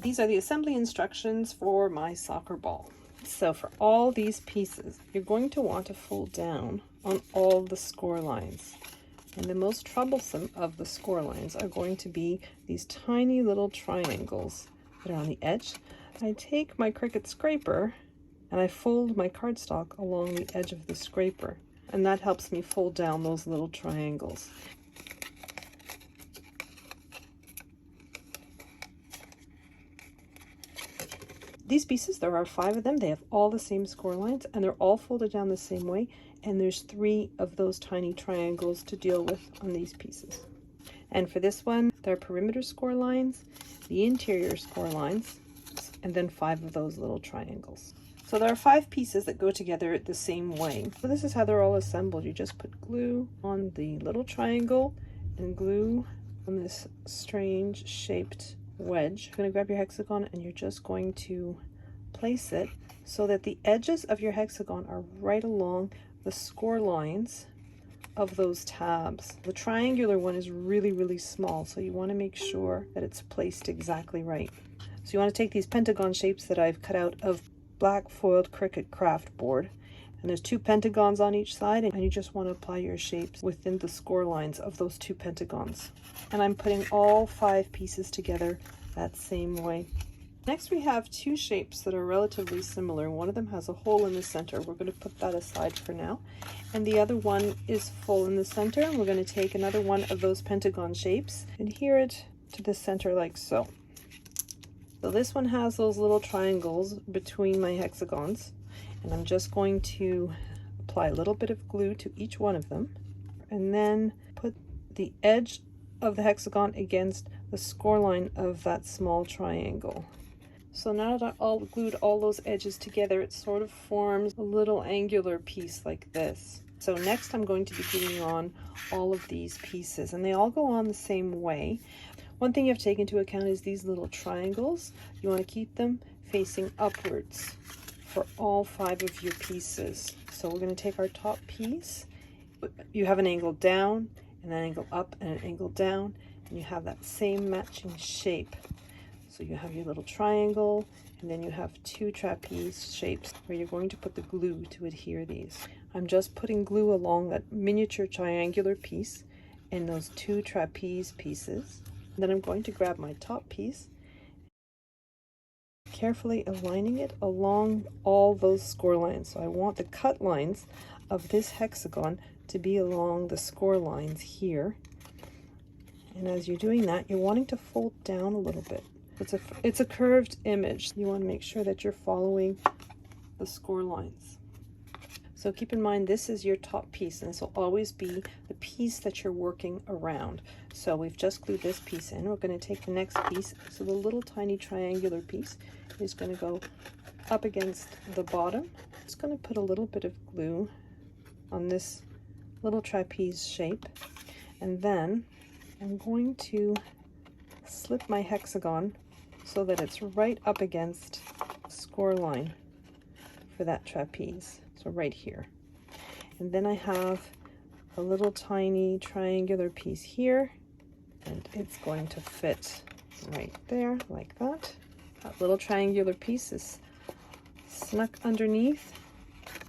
These are the assembly instructions for my soccer ball. So for all these pieces, you're going to want to fold down on all the score lines. And the most troublesome of the score lines are going to be these tiny little triangles that are on the edge. I take my Cricut scraper and I fold my cardstock along the edge of the scraper, and that helps me fold down those little triangles. These pieces, there are 5 of them. They have all the same score lines and they're all folded down the same way. And there's 3 of those tiny triangles to deal with on these pieces. And for this one, there are perimeter score lines, the interior score lines, and then 5 of those little triangles. So there are 5 pieces that go together the same way. So this is how they're all assembled. You just put glue on the little triangle and glue on this strange shaped wedge. You're going to grab your hexagon and you're just going to place it so that the edges of your hexagon are right along the score lines of those tabs. The triangular one is really, really small, so you want to make sure that it's placed exactly right. So you want to take these pentagon shapes that I've cut out of black foiled Cricut craft board, and there's 2 pentagons on each side, and you just want to apply your shapes within the score lines of those 2 pentagons. And I'm putting all 5 pieces together that same way. Next we have 2 shapes that are relatively similar. One of them has a hole in the center. We're going to put that aside for now. And the other one is full in the center. And we're going to take another one of those pentagon shapes and adhere it to the center like so. So this one has those little triangles between my hexagons. And I'm just going to apply a little bit of glue to each one of them. And then put the edge of the hexagon against the score line of that small triangle. So now that I've glued all those edges together, it sort of forms a little angular piece like this. So next I'm going to be gluing on all of these pieces, and they all go on the same way. One thing you have to take into account is these little triangles. You want to keep them facing upwards for all 5 of your pieces. So we're going to take our top piece. You have an angle down, and an angle up, and an angle down, and you have that same matching shape. So you have your little triangle, and then you have 2 trapeze shapes where you're going to put the glue to adhere these. I'm just putting glue along that miniature triangular piece and those 2 trapeze pieces. And then I'm going to grab my top piece, carefully aligning it along all those score lines. So I want the cut lines of this hexagon to be along the score lines here. And as you're doing that, you're wanting to fold down a little bit. It's a curved image. You want to make sure that you're following the score lines. So keep in mind, this is your top piece, and this will always be the piece that you're working around. So we've just glued this piece in. We're going to take the next piece. So the little tiny triangular piece is going to go up against the bottom. Just going to put a little bit of glue on this little trapeze shape, and then I'm going to slip my hexagon so that it's right up against the score line for that trapeze. So right here. And then I have a little tiny triangular piece here, and it's going to fit right there like that. That little triangular piece is snuck underneath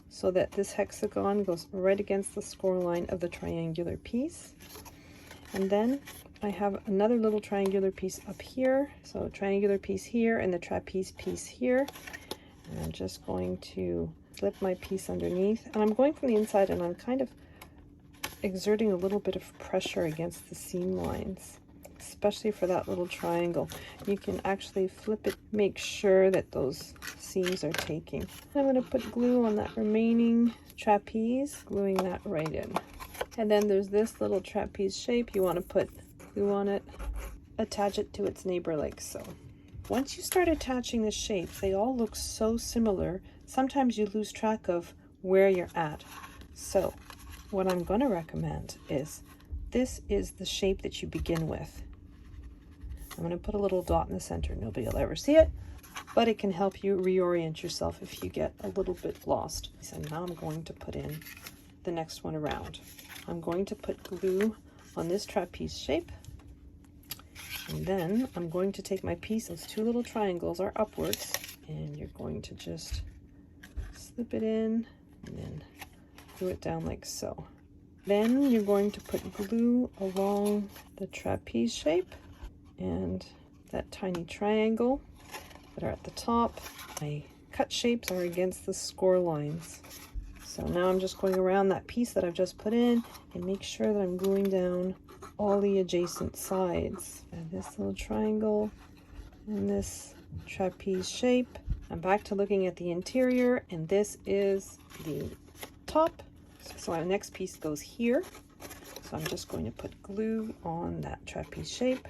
so that this hexagon goes right against the score line of the triangular piece. And then I have another little triangular piece up here. So triangular piece here and the trapeze piece here. And I'm just going to slip my piece underneath. And I'm going from the inside, and I'm kind of exerting a little bit of pressure against the seam lines, especially for that little triangle. You can actually flip it, make sure that those seams are taking. I'm going to put glue on that remaining trapeze, gluing that right in. And then there's this little trapeze shape. You want to put glue on it, attach it to its neighbor like so. Once you start attaching the shapes, they all look so similar, sometimes you lose track of where you're at. So what I'm going to recommend is, this is the shape that you begin with. I'm going to put a little dot in the center. Nobody will ever see it, but it can help you reorient yourself if you get a little bit lost. So now I'm going to put in the next one around. I'm going to put glue on this trapeze shape, And then I'm going to take my piece, those two little triangles are upwards, and you're going to just slip it in and then glue it down like so. Then you're going to put glue along the trapeze shape and that tiny triangle that are at the top. My cut shapes are against the score lines. So now I'm just going around that piece that I've just put in and make sure that I'm gluing down all the adjacent sides. And this little triangle and this trapeze shape. I'm back to looking at the interior, and this is the top. So our next piece goes here. So I'm just going to put glue on that trapeze shape.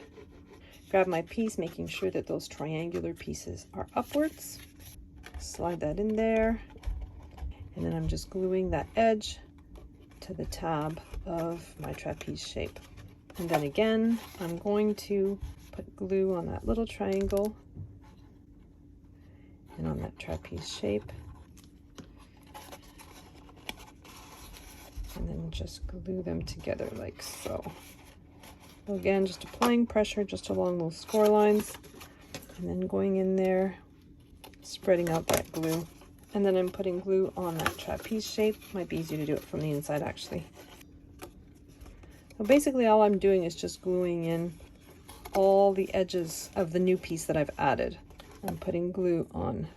Grab my piece, making sure that those triangular pieces are upwards. Slide that in there. And then I'm just gluing that edge to the tab of my trapeze shape. And then again, I'm going to put glue on that little triangle and on that trapeze shape. And then just glue them together like so. So again, just applying pressure just along those score lines, and then going in there, spreading out that glue. And then I'm putting glue on that trapeze shape. Might be easier to do it from the inside actually. So basically all I'm doing is just gluing in all the edges of the new piece that I've added. I'm putting glue on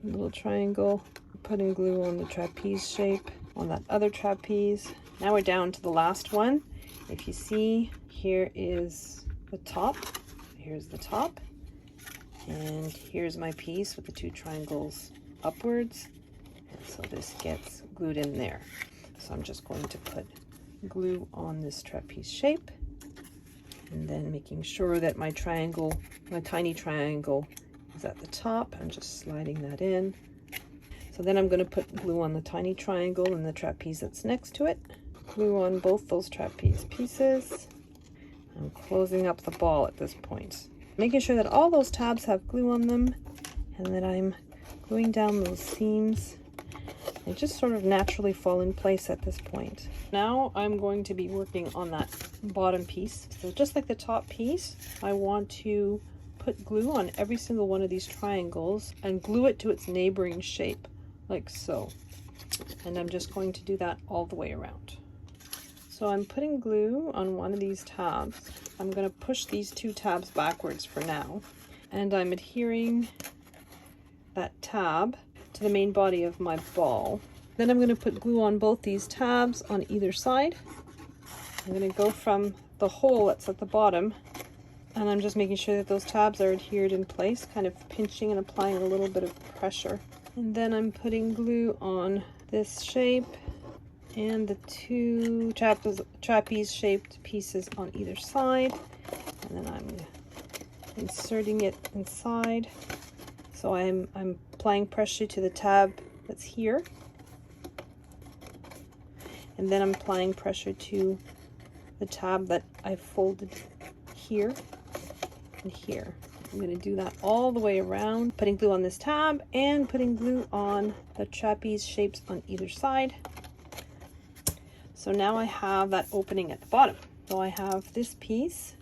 the little triangle, putting glue on the trapeze shape, on that other trapeze. Now we're down to the last one. If you see, here is the top. Here's the top. And here's my piece with the two triangles upwards. And so this gets glued in there. So I'm just going to put glue on this trapeze shape, and then making sure that my triangle, my tiny triangle, is at the top. I'm just sliding that in. So then I'm going to put glue on the tiny triangle and the trapeze that's next to it. Glue on both those trapeze pieces. I'm closing up the ball at this point, making sure that all those tabs have glue on them, and that I'm gluing down those seams. They just sort of naturally fall in place at this point. Now I'm going to be working on that bottom piece. So just like the top piece, I want to put glue on every single one of these triangles and glue it to its neighboring shape, like so. And I'm just going to do that all the way around. So I'm putting glue on one of these tabs. I'm going to push these two tabs backwards for now, and I'm adhering that tab to the main body of my ball. Then I'm going to put glue on both these tabs on either side. I'm going to go from the hole that's at the bottom, and I'm just making sure that those tabs are adhered in place, kind of pinching and applying a little bit of pressure. And then I'm putting glue on this shape and the two trapeze shaped pieces on either side, and then I'm inserting it inside. So I'm applying pressure to the tab that's here, and then I'm applying pressure to the tab that I've folded here and here. I'm going to do that all the way around, putting glue on this tab and putting glue on the trapeze shapes on either side. So now I have that opening at the bottom. So I have this piece,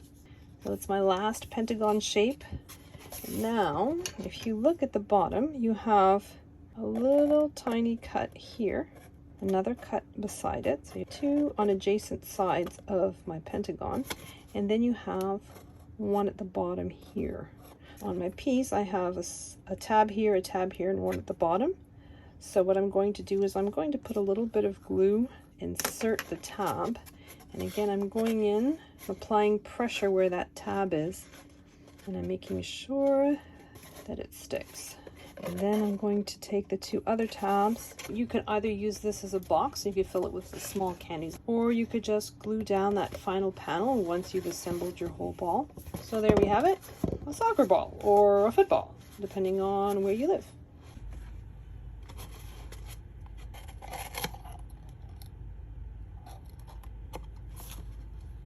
so it's my last pentagon shape. Now, if you look at the bottom, you have a little tiny cut here, another cut beside it. So you have two on adjacent sides of my pentagon, and then you have one at the bottom here. On my piece, I have a tab here, and one at the bottom. So what I'm going to do is I'm going to put a little bit of glue, insert the tab, and again I'm going in, applying pressure where that tab is, and I'm making sure that it sticks. And then I'm going to take the two other tabs. You can either use this as a box, so you could fill it with the small candies, or you could just glue down that final panel once you've assembled your whole ball. So there we have it, a soccer ball or a football, depending on where you live.